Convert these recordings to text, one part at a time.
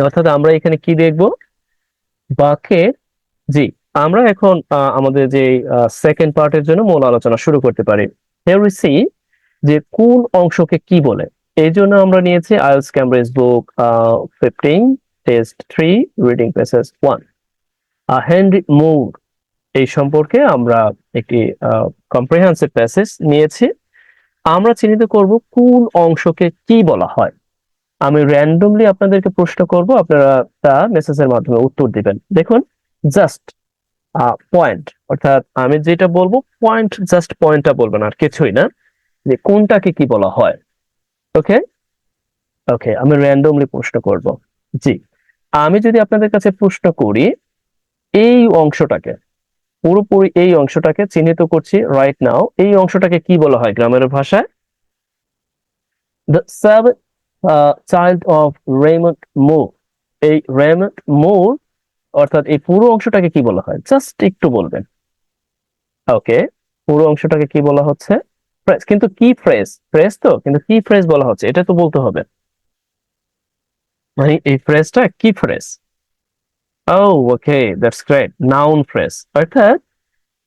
অর্থাৎ আমরা এখানে কি দেখব, বাক্যের, জি, আমরা এখন আমাদের যে সেকেন্ড পার্টের জন্য মূল আলোচনা শুরু করতে পারি। Here we see যে কোন অংশকে কি বলে। এই জন্য আমরা নিয়েছি আইএলটিএস ক্যামব্রিজ বুক 15 টেস্ট 3 রিডিং প্যাসেজ 1 হেনরি মুর। এই সম্পর্কে আমরা একটি কম্প্রিহেনসিভ প্যাসেজ নিয়েছি। আমরা চিহ্নিত করব কোন অংশকে কি বলা হয়। আমি র্যান্ডমলি আপনাদেরকে প্রশ্ন করব, আপনারা তা মেসেজের মাধ্যমে উত্তর দিবেন। দেখুন, জাস্ট পয়েন্ট, অর্থাৎ আমি যেটা বলবো পয়েন্ট, জাস্ট পয়েন্টটা বলবেন, আর কিছুই না, যে কোনটাকে কি বলা হয়। ওকে, ওকে, আমি র্যান্ডমলি প্রশ্ন করব। জি, আমি যদি আপনাদের কাছে প্রশ্ন করি, এই অংশটাকে, পুরোপুরি এই অংশটাকে চিহ্নিত করছি রাইট নাও, এই অংশটাকে কি বলা হয় গ্রামের ভাষায়? The seventh child of Raymond Moore. এই রেমন্ড মুর, অর্থাৎ এই পুরো অংশটাকে কি বলা হয়, জাস্ট একটু বলবেন। ওকে, পুরো অংশটাকে কি বলা হচ্ছে? ফ্রেজ, কিন্তু কি ফ্রেজ? ফ্রেজ তো, কিন্তু কি ফ্রেজ বলা হচ্ছে এটা তো বলতে হবে। মানে এই ফ্রেজটা কি ফ্রেজ? ও, okay, that's great, noun phrase. অর্থাৎ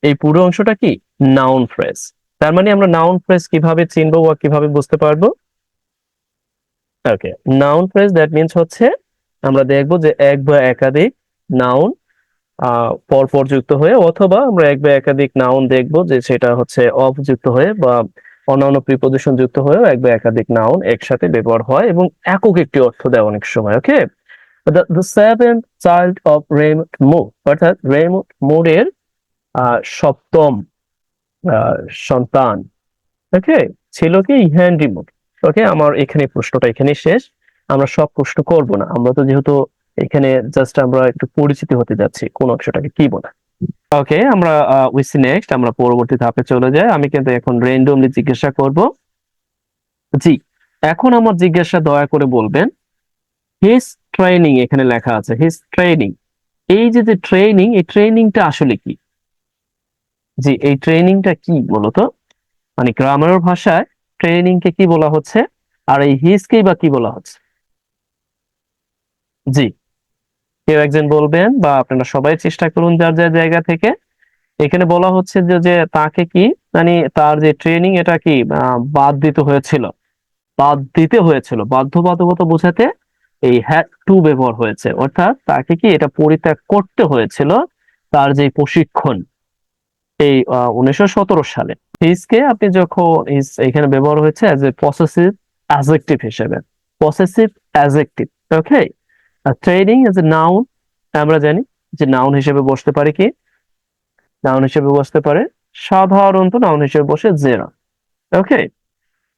এই পুরো অংশটা কি নাউন ফ্রেজ। তার মানে আমরা নাউন ফ্রেজ কিভাবে চিনবো বা কিভাবে বুঝতে পারবো? ওকে, নাউন ফ্রেজ দ্যাট মিন্স হচ্ছে আমরা দেখবো যে এক বা একাধিক নাউন পরপর যুক্ত হয়ে, অথবা আমরা এক বা একাধিক নাউন দেখবো যে সেটা হচ্ছে অফ যুক্ত হয়ে বা অন্যান্য প্রিপজিশন যুক্ত হয়েও এক বা একাধিক নাউন একসাথে ব্যবহার হয় এবং একক একটি অর্থ দেয় অনেক সময়। Okay, the seventh child of Raymond Moore, অর্থাৎ রেমন্ড মুরের সপ্তম আহ, সন্তান, ওকে, ছিল কি হেনরি মুর। ওকে, আমার এখানে প্রশ্নটা এখানে শেষ। আমরা সব প্রশ্ন করব না, আমরা তো যেহেতু এখানে জাস্ট আমরা একটু পরিচিতি হতে যাচ্ছি কোন অংশটাকে কি বলে। ওকে, আমরা উইসি নেক্সট, আমরা পরবর্তী ধাপে চলে যাই। আমি কিন্তু এখন র্যান্ডমলি জিজ্ঞাসা করব। জি, এখন আমার জিজ্ঞাসা দয়া করে বলবেন, হিজ ট্রেনিং, এখানে লেখা আছে হিজ ট্রেনিং। এই যে যে ট্রেনিং, এই ট্রেনিংটা আসলে কি? জি, এই ট্রেনিংটা কি বলতো? মানে গ্রামার ভাষায় ট্রেনিং কে কি বলা হচ্ছে, আর এই হিজ কে বা কি বলা হচ্ছে? জি, কেউ একজন বলবেন, বা আপনারা সবাই চেষ্টা করুন যার যার জায়গা থেকে। এখানে বলা হচ্ছে যে যে তাকে কি, মানে তার যে ট্রেনিং এটা কি বাদ দিতে হয়েছিল, বাদ দিতে হয়েছিল, বাধ্যবাধকতা বোঝাতে এই হ্যাড টু ব্যবহার হয়েছে, অর্থাৎ তাকে কি এটা পরিত্যাগ করতে হয়েছিল, তার যে প্রশিক্ষণ, এই 1917 সালে। হিজকে আপনি যখন এখানে ব্যবহার হয়েছে অ্যাজ এ পসেসিভ অ্যাডজেক্টিভ হিসেবে, পসেসিভ অ্যাডজেক্টিভ। ওকে, আর ট্রেনিং এজ এ নাউন, আমরা জানি যে নাউন হিসেবে বসতে পারে কি, নাউন হিসেবে বসতে পারে, সাধারণত নাউন হিসেবে বসে জেরা। ওকে,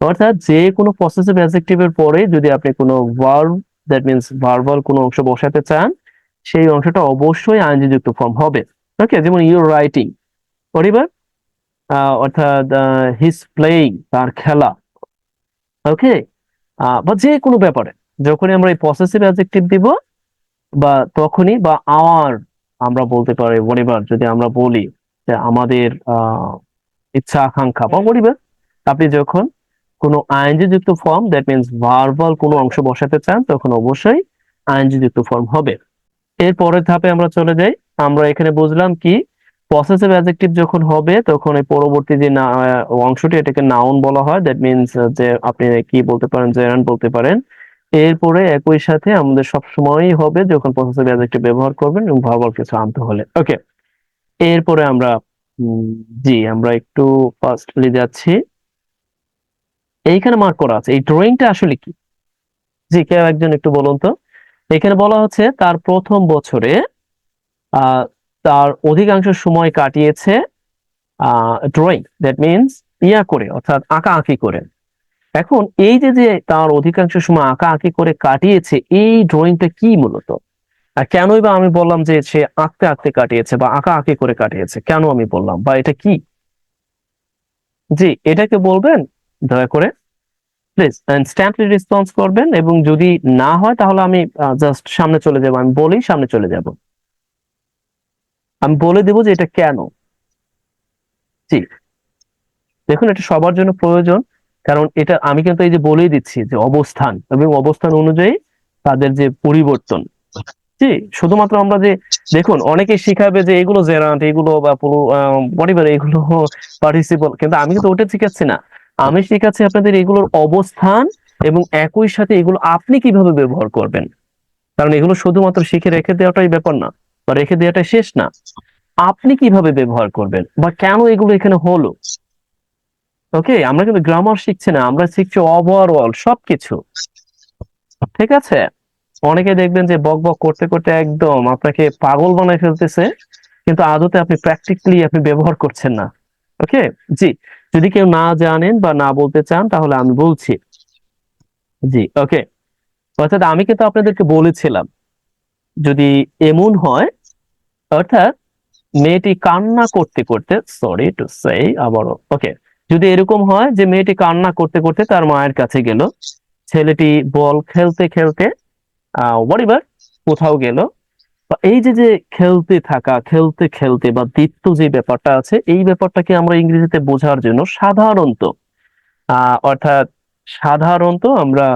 অর্থাৎ যে কোনো পসেসিভ অ্যাডজেক্টিভের পরে যদি আপনি কোনো ভার্ব, দ্যাট মিন্স ভার্বাল কোনো অংশ বসাতে চান, সেই অংশটা অবশ্যই আইএনজি যুক্ত ফর্ম হবে। ওকে, যেমন ইউর রাইটিং, পরিবার, অর্থাৎ হিজ প্লেইং, তার খেলা। ওকে, বা যে কোনো ব্যাপারে যখনই আমরা এই পসেসিভ অ্যাডজেক্টিভ দিব, বা তখনই, বা আওয়ার, আমরা বলতে পারি পরিবার, যদি আমরা বলি যে আমাদের ইচ্ছা আকাঙ্ক্ষা বা পরিবার, আপনি যখন কোনো আইএনজি যুক্ত ফর্ম, দ্যাট মিন্স ভার্বাল কোনো অংশ বসাতে চান, তখন অবশ্যই আইএনজি যুক্ত ফর্ম হবে। এর পরের ধাপে আমরা চলে যাই। আমরা এখানে বুঝলাম কি, পসেসিভ অ্যাডজেক্টিভ যখন হবে তখন এই পরবর্তী যে অংশটি, এটাকে নাউন বলা হয়। দ্যাট মিন্স যে আপনি কি বলতে পারেন, জেরান্ড বলতে পারেন। এরপরে একই সাথে আমাদের সব সময়ই হবে যখন পসেসিভ অ্যাডজেক্টিভ ব্যবহার করবেন এবং ভার্বাল কিছু আনতে হলে। ওকে, এরপরে আমরা উম, জি, আমরা একটু ফাস্টলি যাচ্ছি। এইখানে মার্ক করা আছে, এই ড্রয়িংটা আসলে কি? জি, কেউ একজন একটু বলুন তো। এখানে বলা হচ্ছে তার প্রথম বছরে আহ তার অধিকাংশ সময় কাটিয়েছে ড্রয়িং, দ্যাট মিনস ইয়া করে, অর্থাৎ আঁকা আঁকি করে। এখন এই যে যে তার অধিকাংশ সময় আঁকা আঁকি করে কাটিয়েছে, এই ড্রয়িংটা কি মূলত? আর কেনই বা আমি বললাম যে সে আঁকতে আঁকতে কাটিয়েছে বা আঁকা আঁকি করে কাটিয়েছে, কেন আমি বললাম, বা এটা কি? জি, এটাকে বলবেন দয়া করে, প্লিজ ইনস্ট্যান্টলি রেসপন্স করবেন, এবং যদি না হয় তাহলে আমি জাস্ট সামনে চলে যাব, আমি বলেই সামনে চলে যাব, আমি বলে দেবো যে এটা কেন। জি, দেখুন, এটা সবার জন্য প্রয়োজন, কারণ এটা আমি কিন্তু এই যে বলেই দিচ্ছি যে অবস্থান, এবং অবস্থান অনুযায়ী তাদের যে পরিবর্তন। জি, শুধুমাত্র আমরা যে দেখুন অনেকে শিখাবে যে এগুলো জেরান্ট, এগুলো বা হোয়াটএভার, এগুলো পার্টিসিপল, কিন্তু আমি কিন্তু ওটা শিখাচ্ছি না। আমি শিখাচ্ছি আপনাদের এগুলোর অবস্থান এবং একই সাথে এগুলো আপনি কিভাবে ব্যবহার করবেন। কারণ এগুলো শুধুমাত্র শিখে রেখে দেওয়াটাই ব্যাপার না, বা রেখে দেওয়াটাই শেষ না। আপনি কিভাবে ব্যবহার করবেন বা কেন এগুলো এখানে হলো। ওকে, আমরা কিন্তু গ্রামার শিখছি না, আমরা শিখছি ওভারঅল সবকিছু। ঠিক আছে। অনেকে দেখবেন যে বক বক করতে করতে একদম আপনাকে পাগল বানায় ফেলতেছে, কিন্তু আদতে আপনি প্র্যাকটিক্যালি আপনি ব্যবহার করছেন না। ওকে। জি, যদি কেউ না জানেন বা না বলতে চান তাহলে আমি বলছি। জি, ওকে। অর্থাৎ আমি কিন্তু আপনাদেরকে বলেছিলাম, যদি এমন হয়, অর্থাৎ মেয়েটি কান্না করতে করতে, সরি টু সে, আবারও ওকে, যদি এরকম হয় যে মেয়েটি কান্না করতে করতে তার মায়ের কাছে গেল, ছেলেটি বল খেলতে খেলতে হোয়াটএভার কোথাও গেল, বা এই যে যে খেলতে থাকা, খেলতে খেলতে বা দ্বিত্ব যে ব্যাপারটা আছে, এই ব্যাপারটাকে আমরা ইংরেজিতে বোঝার জন্য সাধারণত অর্থাৎ সাধারণত আমরা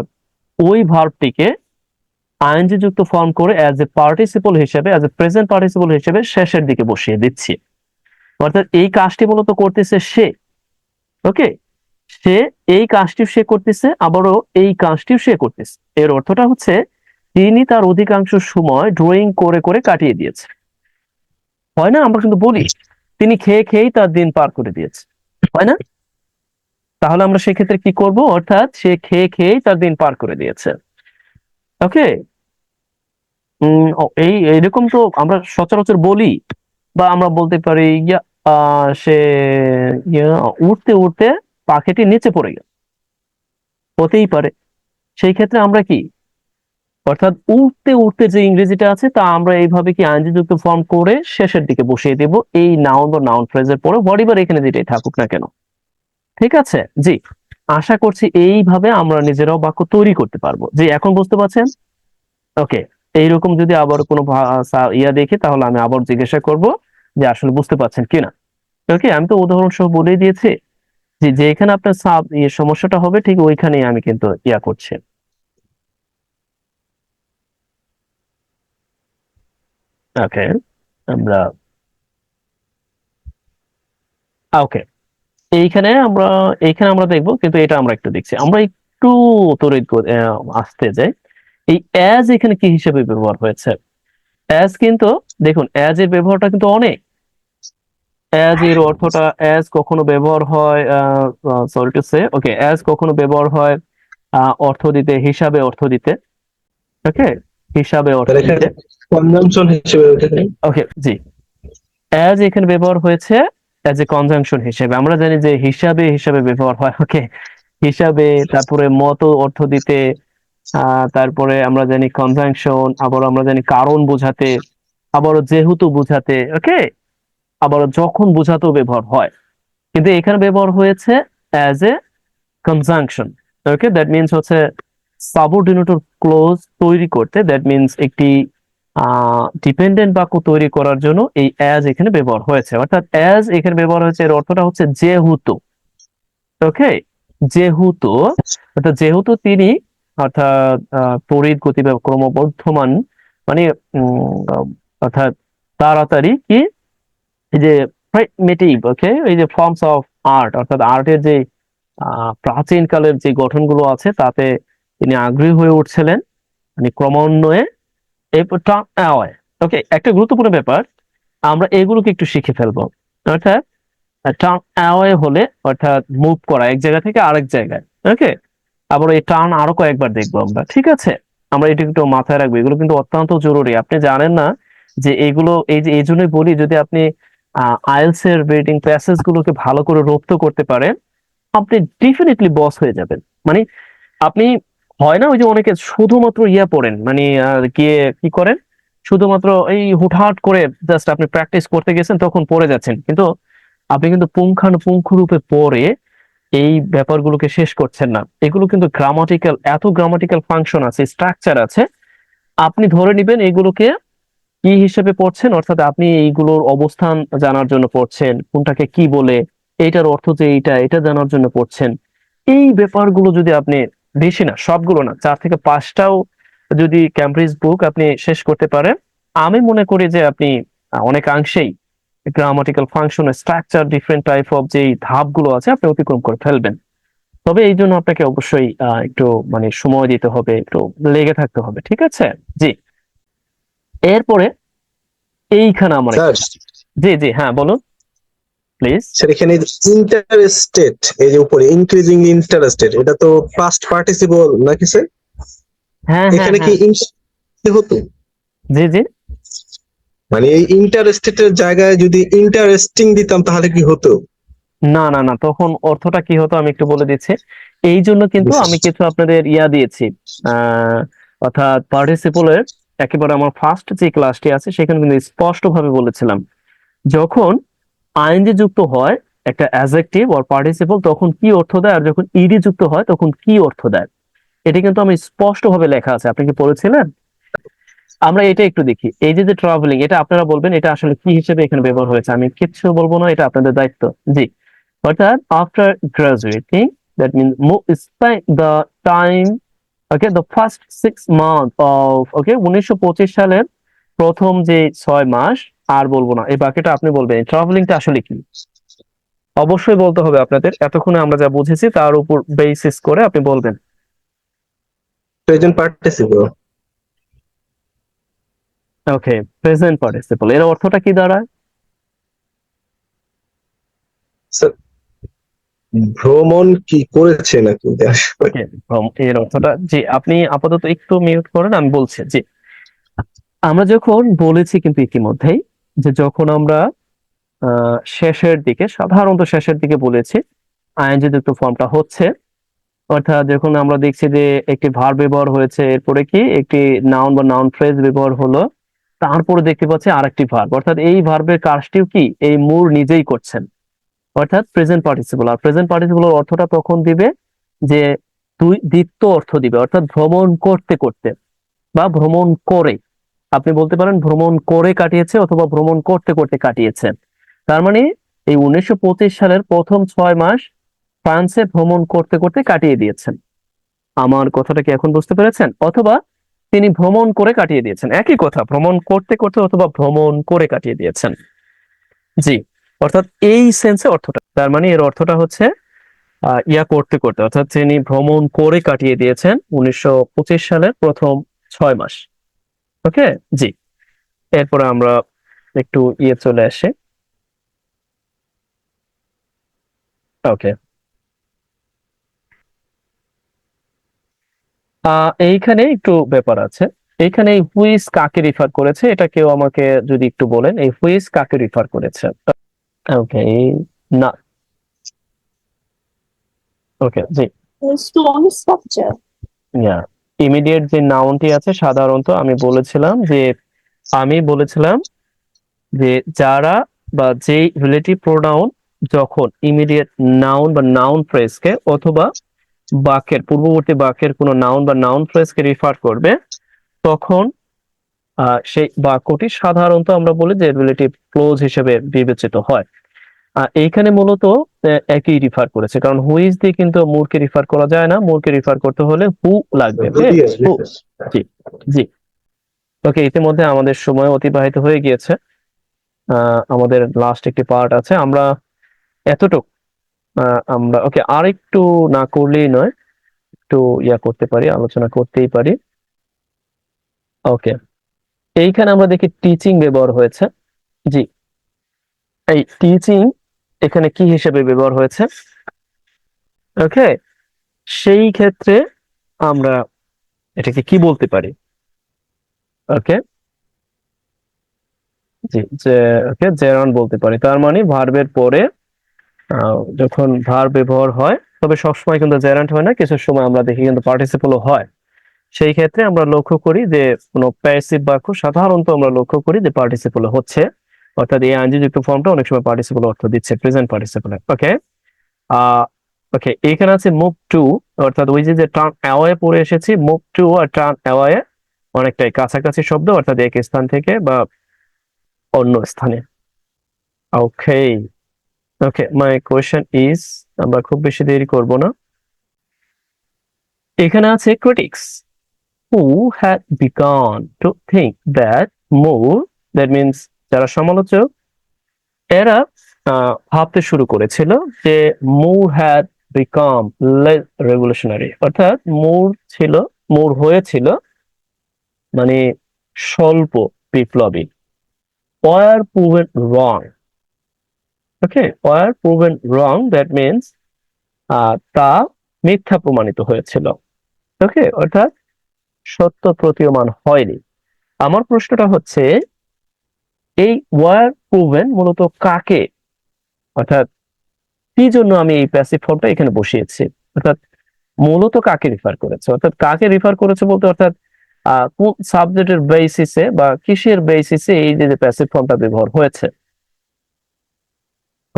ওই ভার্বটিকে আইএনজি যুক্ত ফর্ম করে অ্যাজ এ পার্টিসিপল হিসেবে, অ্যাজ এ প্রেজেন্ট পার্টিসিপল হিসেবে শেষের দিকে বসিয়ে দিচ্ছি। অর্থাৎ এই কাজটি মূলত করতেছে সে। ওকে, সে এই কাজটি সে করতেছে, আবারও এই কাজটিও সে করতেছে। এর অর্থটা হচ্ছে তিনি তার অধিকাংশ সময় ড্রয়িং করে করে কাটিয়ে দিয়েছে। হয় না, আমরা কিন্তু বলি তিনি খেয়ে খেয়েই তার দিন পার করে দিয়েছে, হয় না? তাহলে আমরা সেক্ষেত্রে কি করব, অর্থাৎ সে খেয়ে খেয়েই তার দিন পার করে দিয়েছে। ওকে। এই এরকম তো আমরা সচরাচর বলি, বা আমরা বলতে পারি সে উঠতে উঠতে পাখিটি নিচে পড়ে গেল, হতেই পারে। সেই ক্ষেত্রে আমরা কি, অর্থাৎ উঠতে উঠতে যে ইংরেজিটা আছে তা আমরা এইভাবে কি আইনজি যুক্ত ফর্ম করে শেষের দিকে বসিয়ে দেব এই নাউন বা নাউন ফ্রেজের পরে, হোয়াটএভার এখানে যেটাই থাকুক না কেন। ঠিক আছে। জি, আশা করছি এইভাবে আমরা নিজেরাও বাক্য তৈরি করতে পারবো। জি, এখন বুঝতে পারছেন? ওকে। এইরকম যদি আবার কোনো ইয়া দেখি তাহলে আমি আবার জিজ্ঞাসা করব যে আসলে বুঝতে পারছেন কিনা। ওকে, আমি তো উদাহরণ সহ বলেই দিয়েছি। জি, যেখানে আপনার সমস্যাটা হবে ঠিক ওইখানেই আমি কিন্তু ইয়া করছি। ওকে, আমরা ওকে, এইখানে আমরা দেখবো, কিন্তু এটা আমরা একটু দেখছি, আমরা একটু তড়িৎ আসতে যাই। এই অ্যাজ এখানে কি হিসেবে ব্যবহার হয়েছে। অ্যাজ কিন্তু দেখুন, অ্যাজ এর ব্যবহারটা কিন্তু অনেক। অ্যাজ এর অর্থটা, অ্যাজ কখনো ব্যবহার হয়, sorry to say, okay, as কখনো ব্যবহার হয় অর্থ দিতে, হিসাবে অর্থ দিতে। ওকে, হিসাবে অর্থ তাহলে এখানে দিতে। কনজাম্পশন হিসেবে উঠেছে। ওকে, জি, অ্যাজ এখানে ব্যবহার হয়েছে অ্যাজ এ কনজাংশন হিসেবে। আমরা জানি যে হিসাবে হিসাবে ব্যবহার হয়। ওকে, হিসাবে, তারপরে মতো অর্থ দিতে, তারপরে আমরা জানি কনজাংশন, আবার আমরা জানি কারণ বোঝাতে, আবারও যেহেতু বোঝাতে। ওকে, আবার যখন বোঝাতেও ব্যবহার হয়, কিন্তু এখানে ব্যবহার হয়েছে as a conjunction. Okay, that means হচ্ছে সাবঅর্ডিনেটর ক্লোজ তৈরি করতে, দ্যাট মিনস একটি ডিপেন্ডেন্ট বাক্য তৈরি করার জন্য এই অ্যাজ এখানে ব্যবহার হয়েছে। অর্থাৎ অ্যাজ এখানে ব্যবহার হয়েছে, এর অর্থটা হচ্ছে যেহেতু। ওকে, যেহেতু, অর্থাৎ যেহেতু তিনি, অর্থাৎ তড়িৎ গতি বা ক্রমবর্ধমান, মানে আহ, অর্থাৎ তাড়াতাড়ি কি, এই যে প্রাইমেটিভ, ওকে, এই যে ফর্মস অফ আর্ট, অর্থাৎ আর্টের যে প্রাচীন কালের যে গঠনগুলো আছে তাতে তিনি আগ্রহী হয়ে উঠছিলেন, মানে ক্রমান্বয়ে। এরপর টার্ন অ্যাওয়ে। ওকে, একটা গুরুত্বপূর্ণ ব্যাপার, আমরা এগুলোকে একটু শিখে ফেলবো। অর্থাৎ টার্ন অ্যাওয়ে হলে অর্থাৎ মুভ করা এক জায়গা থেকে আরেক জায়গায়। ওকে, আবার এই টার্ন আরো কয়েকবার দেখবো আমরা। ঠিক আছে, আমরা এটা একটু মাথায় রাখবো, এগুলো কিন্তু অত্যন্ত জরুরি। আপনি জানেন না যে এগুলো, এই যে এই জন্যই বলি, যদি আপনি আইএলটিএস এর রিডিং প্যাসেজ গুলোকে ভালো করে রপ্ত করতে পারেন, আপনি ডেফিনেটলি বস হয়ে যাবেন। মানে আপনি, হয় না ওই যে অনেকে শুধুমাত্র ইয়া পড়েন, মানে গিয়ে কি করেন, শুধুমাত্র এই হুটহাট করে জাস্ট আপনি প্র্যাকটিস করতে গেছেন তখন পড়ে যাচ্ছেন, কিন্তু আপনি কিন্তু পুঙ্খানুপুঙ্খ রূপে পড়ে এই ব্যাপারগুলোকে শেষ করছেন না। এগুলো কিন্তু গ্রামাটিক্যাল, এত গ্রামাটিক্যাল ফাংশন আছে, স্ট্রাকচার আছে, আপনি ধরে নিবেন এগুলোকে কি হিসেবে পড়ছেন, অর্থাৎ আপনি এইগুলোর অবস্থান জানার জন্য পড়ছেন, কোনটাকে কি বলে, এইটার অর্থ যে এইটা, এটা জানার জন্য পড়ছেন। এই ব্যাপারগুলো যদি আপনি, বেশি না, সবগুলো না, 4 থেকে 5টাও যদি ক্যামব্রিজ বুক আপনি শেষ করতে পারেন, আমি মনে করি যে আপনি অনেকাংশেই grammatical function, structure, different type of যেই ধাপগুলো আছে আপনি অতিক্রম করে ফেলবেন। তবে এই জন্য আপনাকে অবশ্যই একটু মানে সময় দিতে হবে, একটু লেগে থাকতে হবে, ঠিক আছে? জি। এরপরে এইখানে আমার স্যার, জি জি, হ্যাঁ বলুন প্লিজ। স্যার এখানে ইন্টারেস্টেড, এই যে উপরে ইনক্রিজিং ইন্টারেস্টেড, এটা তো পাস্ট পার্টিসিপল নাকি স্যার? হ্যাঁ হ্যাঁ এখানে কি হ্যাঁ, কি হতো? জি জি। মানে এই ইন্টারেস্টেড এর জায়গায় যদি ইন্টারেস্টিং দিতাম তাহলে কি হতো? না না না, তখন অর্থটা কি হতো আমি একটু বলে দিচ্ছি। এই জন্য কিন্তু আমি কিছু আপনাদের দিয়েছি, আহ অর্থাৎ পার্টিসিপলের একেবারে আমার ফার্স্ট যে ক্লাসটি আছে সেখানে কিন্তু স্পষ্ট ভাবে বলেছিলাম, যখন আইনজি যুক্ত হয় একটা অ্যাডজেক্টিভ অর পার্টিসিপল তখন কি অর্থ দেয়, আর যখন ইডি যুক্ত হয় তখন কি অর্থ দেয়, এটা কিন্তু আমি স্পষ্ট ভাবে লেখা আছে। আপনি কি পড়েছিলেন? আমরা এটা একটু দেখি। এই যে যে ট্রাভেলিং, এটা আপনারা বলবেন এটা আসলে কি হিসেবে এখানে ব্যবহার হয়েছে, আমি কিচ্ছু বলবো না, এটা আপনাদের দায়িত্ব। জি। অর্থাৎ after graduating, that mean spend the time, okay, the first 6 month of, okay, 1925 সালের প্রথম যে 6 মাস। আর বলবো না, এই বাকিটা আপনি বলবেন ট্রাভেলিংটা আসলে কি। অবশ্যই বলতে হবে আপনাদের, এতক্ষণে আমরা যা বুঝেছি তার উপর বেসিস করে আপনি বলবেন। Present participle. Okay, present participle, এর অর্থটা কি দাঁড়ায়? স্যার ভ্রমণ কি করেছে নাকি? ওকে, এর অর্থটা, জি আপনি আপাতত একটু মিউট করেন, আমি বলছি। জি, আমরা যখন বলেছি কিন্তু ইতিমধ্যেই যে যখন আমরা শেষের দিকে, সাধারণত শেষের দিকে বলেছি আইএনজি যুক্ত ফর্মটা হচ্ছে, অর্থাৎ যখন আমরা দেখছি যে একটি ভার্ব ব্যবহার হয়েছে, এরপরে কি একটি নাউন বা নাউন ফ্রেজ ব্যবহার হলো, তারপরে দেখতে পাচ্ছি আরেকটি ভার্ব, অর্থাৎ এই ভার্বের কাজটিও কি এই মূল নিজেই করছেন, অর্থাৎ প্রেজেন্ট পার্টিসিপল। আর প্রেজেন্ট পার্টিসিপলের অর্থটা তখন দিবে যে দ্বিত্ব অর্থ দিবে, অর্থাৎ ভ্রমণ করতে করতে বা ভ্রমণ করে। আপনি বলতে পারেন ভ্রমণ করে কাটিয়েছে অথবা ভ্রমণ করতে করতে কাটিয়েছে। তার মানে এই 1925 সালের প্রথম 6 মাস ফ্রান্সে ভ্রমণ করতে করতে কাটিয়ে দিয়েছেন। আমার কথাটা কি এখন বুঝতে পেরেছেন? অথবা তিনি ভ্রমণ করে কাটিয়ে দিয়েছেন, একই কথা, ভ্রমণ করতে করতে অথবা ভ্রমণ করে কাটিয়ে দিয়েছেন। জি, অর্থাৎ এই সেন্সে অর্থটা, তার মানে এর অর্থটা হচ্ছে করতে করতে, অর্থাৎ তিনি ভ্রমণ করে কাটিয়ে দিয়েছেন 1925 সালের প্রথম 6 মাস। ওকে। জি। এরপরে আমরা একটু চলে আসি। ওকে, এইখানে একটু ব্যাপার আছে। এইখানে হুইজ কাকে রিফার করেছে, এটা কেউ আমাকে যদি একটু বলেন, এই হুইজ কাকে রিফার করেছে? ওকে, না, ওকে, জি। Strong structure. ইমিডিয়েট যে নাউনটি আছে, সাধারণত আমি বলেছিলাম যে যারা বা যেই রিলেটিভ প্রোনাউন যখন ইমিডিয়েট নাউন বা নাউন ফ্রেজকে অথবা বাক্যের পূর্ববর্তী বাক্যের কোনো নাউন বা নাউন ফ্রেজকে রিফার করবে, তখন সেই বাক্যটি সাধারণত আমরা বলি যে রিলেটিভ ক্লোজ হিসেবে বিবেচিত হয়। এইখানে মূলত একই রিফার করেছে, কারণ হুইজ দিয়ে কিন্তু মুরকে রিফার করা যায় না, মুরকে রিফার করতে হলে হু লাগবে। হু। জি জি। ওকে, ইতিমধ্যে আমাদের সময় অতিবাহিত হয়ে গিয়েছে, আমাদের লাস্ট একটি পার্ট আছে, আমরা এতটুক আমরা ওকে আর একটু না করলেই নয়, একটু করতে পারি, আলোচনা করতেই পারি। ওকে, এইখানে আমরা দেখি টিচিং ব্যবহার হয়েছে। জি, এই টিচিং এখানে কি হিসেবে ব্যবহার হয়েছে? ওকে, সেই ক্ষেত্রে আমরা এটাকে কি বলতে পারি? ওকে, জি, যে ওকে জেরান বলতে পারি। তার মানে ভার্বের পরে যখন ভার্ব ব্যবহার হয়, তবে সবসময় কিন্তু জেরান্ট হয় না, কিছু সময় আমরা দেখি কিন্তু পার্টিসিপলও হয়। সেই ক্ষেত্রে আমরা লক্ষ্য করি যে কোনো প্যাসিভ বাক্য সাধারণত আমরা লক্ষ্য করি যে পার্টিসিপল হচ্ছে, অর্থাৎ এই আইনজি যুক্ত ফর্মটা অনেক সময় পার্টিসিপল অর্থ দিচ্ছে, প্রেজেন্ট পার্টিসিপল। ওকে, ওকে, এখানে আছে মুভ টু, অর্থাৎ ওই যে টার্ন অ্যাওয়ে পড়ে এসেছি, মুভ টু আর টার্ন অ্যাওয়ে অনেকটাই কাছাকাছি শব্দ, অর্থাৎ এক স্থান থেকে বা অন্য স্থানে। ওকে, ওকে, মাই কোয়েশ্চেন ইজ, আমরা খুব বেশি দেরি করব না। এখানে আছে critics. who had begun to think that more, that means যারা সমালোচক এরা ভাবতে শুরু করেছিল যে Moore had become less revolutionary, অর্থাৎ মুর হয়েছিল মানে স্বল্প বিপ্লবী, were proven wrong. Okay, were proven wrong, that means তা মিথ্যা প্রমাণিত হয়েছিল। ওকে, অর্থাৎ সত্য প্রতীয়মান হয়নি। আমার প্রশ্নটা হচ্ছে এই ওয়ার প্রুভেন মূলত কাকে, অর্থাৎ কি জন্য আমি এই প্যাসিভ ফর্মটা এখানে বসিয়েছি, অর্থাৎ মূলত কাকে রিফার করেছে, অর্থাৎ কাকে রিফার করেছে বলতে অর্থাৎ কোন সাবজেক্টের বেসিসে বা কিসের বেসিসে এই যে প্যাসিভ ফর্মটা ব্যবহার হয়েছে।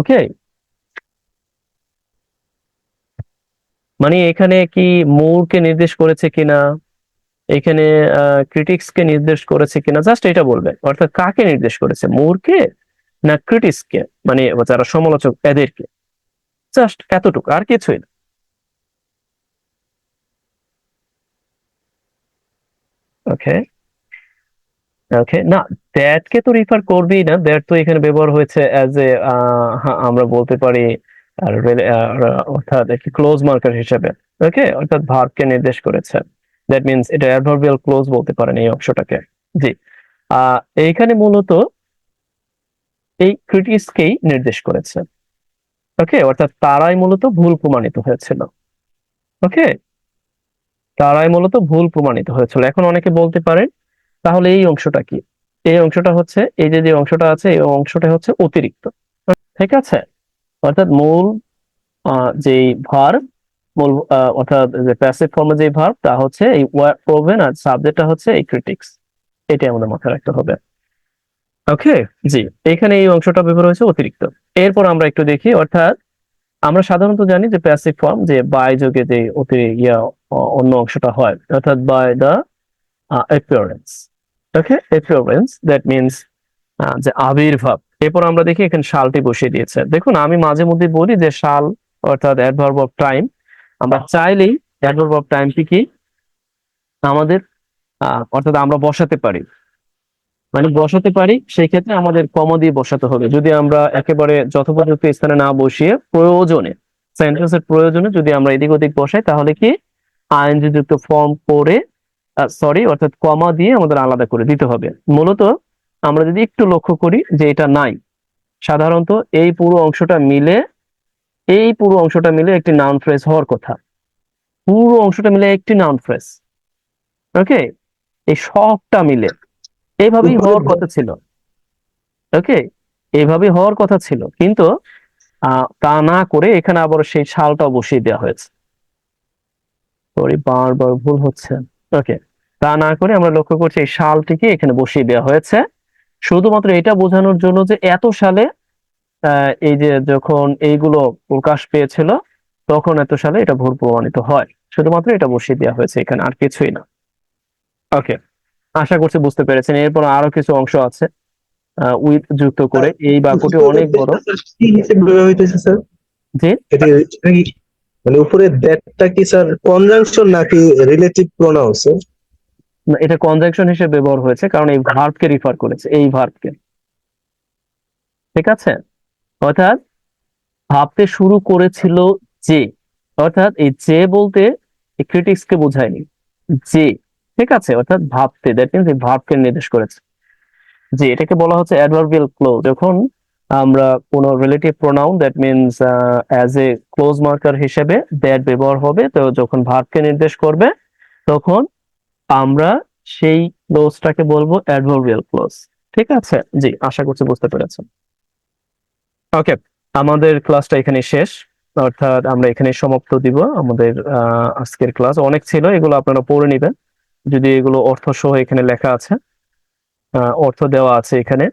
ওকে, মানে এখানে কি মুরকে নির্দেশ করেছে কিনা, এখানে ক্রিটিক্স কে নির্দেশ করেছে কিনা, জাস্ট এটা বলবেন, অর্থাৎ কাকে নির্দেশ করেছে, মুরকে না ক্রিটিক্স কে, মানে যারা সমালোচক এদেরকে, জাস্ট এতটুকু, আর কিছুই না। ওকে ওকে, না দ্যাট কে তো রিফার করবেই না, দ্যাট তো এখানে ব্যবহার হয়েছে অ্যাজ এ, আমরা বলতে পারি অর্থাৎ একটি ক্লোজ মার্কার হিসেবে। ওকে, অর্থাৎ ভার্বকে নির্দেশ করেছে, দ্যাট মিনস এটা অ্যাডভার্বিয়াল ক্লোজ বলতে পারেন এই অংশটাকে। জি, এইখানে মূলত এই ক্রিটিক্সকেই নির্দেশ করেছে। ওকে, অর্থাৎ তারাই মূলত ভুল প্রমাণিত হয়েছিল। ওকে, তারাই মূলত ভুল প্রমাণিত হয়েছিল। এখন অনেকে বলতে পারেন তাহলে এই অংশটা কি, এই অংশটা হচ্ছে এই যে অংশটা আছে, এই অংশটা হচ্ছে অতিরিক্ত। ঠিক আছে, অর্থাৎ মূল যে ভার্ব, মূল অর্থাৎ যে প্যাসিভ ফর্মে যে ভার্ব তা হচ্ছে এই প্রোভেন, আর সাবজেক্টটা হচ্ছে এই ক্রিটিক্স, এটাই আমাদের মাথায় রাখতে হবে। ওকে, জি, এখানে এই অংশটা ব্যবহার হয়েছে অতিরিক্ত। এরপর আমরা একটু দেখি, অর্থাৎ আমরা সাধারণত জানি যে প্যাসিভ ফর্ম যে বাই যোগে যে অন্য অংশটা হয়, অর্থাৎ by the appearance. Okay, appearance, that means যে আবির্ভাব। এরপর আমরা দেখি এখানে শালটি বসিয়ে দিয়েছে। দেখুন আমি মাঝে মধ্যে বলি যে শাল অর্থাৎ অ্যাডভার্ব অফ টাইম, আমরা চাইলেই অ্যাডভার্ব অফ টাইমটি কি আমাদের অর্থাৎ আমরা বসাতে পারি, মানে বসাতে পারি, সেই ক্ষেত্রে আমাদের কমা দিয়ে বসাতে হবে। যদি আমরা একেবারে যথোপযুক্ত স্থানে না বসিয়ে প্রয়োজনে, সেন্টেন্সের প্রয়োজনে যদি আমরা এদিক ওদিক বসাই, তাহলে কি আইএনজি যুক্ত ফর্ম করে সরি অর্থাৎ কমা দিয়ে আমাদের আলাদা করে দিতে হবে। মূলত আমরা যদি একটু লক্ষ্য করি যে এটা নাই, সাধারণত এই পুরো অংশটা মিলে একটি নাউন ফ্রেজ হওয়ার কথা, পুরো অংশটা মিলে একটি নাউন ফ্রেজ। ওকে, এই সবটা মিলে এইভাবেই হওয়ার কথা ছিল। ওকে, এইভাবেই হওয়ার কথা ছিল, কিন্তু তা না করে এখানে আবার সেই শালটাও বসিয়ে দেওয়া হয়েছে। সরি, বারবার ভুল হচ্ছে। ওকে, তা না করে আমরা লক্ষ্য করছি এই শালটিকে এখানে বসিয়ে দেওয়া হয়েছে শুধুমাত্র এটা বোঝানোর জন্য যে এত সালে এই যে যখন এইগুলো প্রকাশ পেয়েছিল তখন এত সালে এটা ভুল প্রমাণিত হয়, শুধুমাত্র এটা বসিয়ে দেওয়া হয়েছে এখানে, আর কিছুই না। ওকে, আশা করছি বুঝতে পেরেছেন। এরপর আরো কিছু অংশ আছে উইথ যুক্ত করে, এই বাক্যটি অনেক বড়। কি হিসেবে ব্যবহার হইতেছে স্যার? জি, মানে উপরে দ্যাটটা কি স্যার কনজাংশন নাকি রিলেটিভ প্রোনাউন স্যার? না, এটা কনজাংশন হিসেবে ব্যবহার হয়েছে কারণ এই ভার্বকে রিফার করেছে, এই ভার্বকে। ঠিক আছে, অর্থাৎ ভাবতে শুরু করেছিল যে, অর্থাৎ এই যে বলতে ক্রিটিক্স কে বোঝায়নি, যে, ঠিক আছে, অর্থাৎ ভাবতে, দ্যাট মিনস এই ভার্বকে নির্দেশ করেছে। যে এটাকে বলা হচ্ছে অ্যাডভার্বিয়াল ক্লোজ। যখন আমরা কোন relative pronoun, that means as a close marker হিসেবে দ্যাট ব্যবহার হবে, তো যখন ভার্বকে নির্দেশ করবে তখন আমরা সেই ক্লোজটাকে বলবো অ্যাডভার্বিয়াল ক্লোজ। ঠিক আছে, জি, আশা করছি বুঝতে পেরেছেন। ওকে, আমাদের ক্লাসটা এখানে শেষ, অর্থাৎ আমরা এখানে সমাপ্ত দিব আমাদের আজকের ক্লাস। অনেক ছিল, এগুলো আপনারা পড়ে নেবেন, যদি এগুলো অর্থ সহ এখানে লেখা আছে, অর্থ দেওয়া আছে এখানে।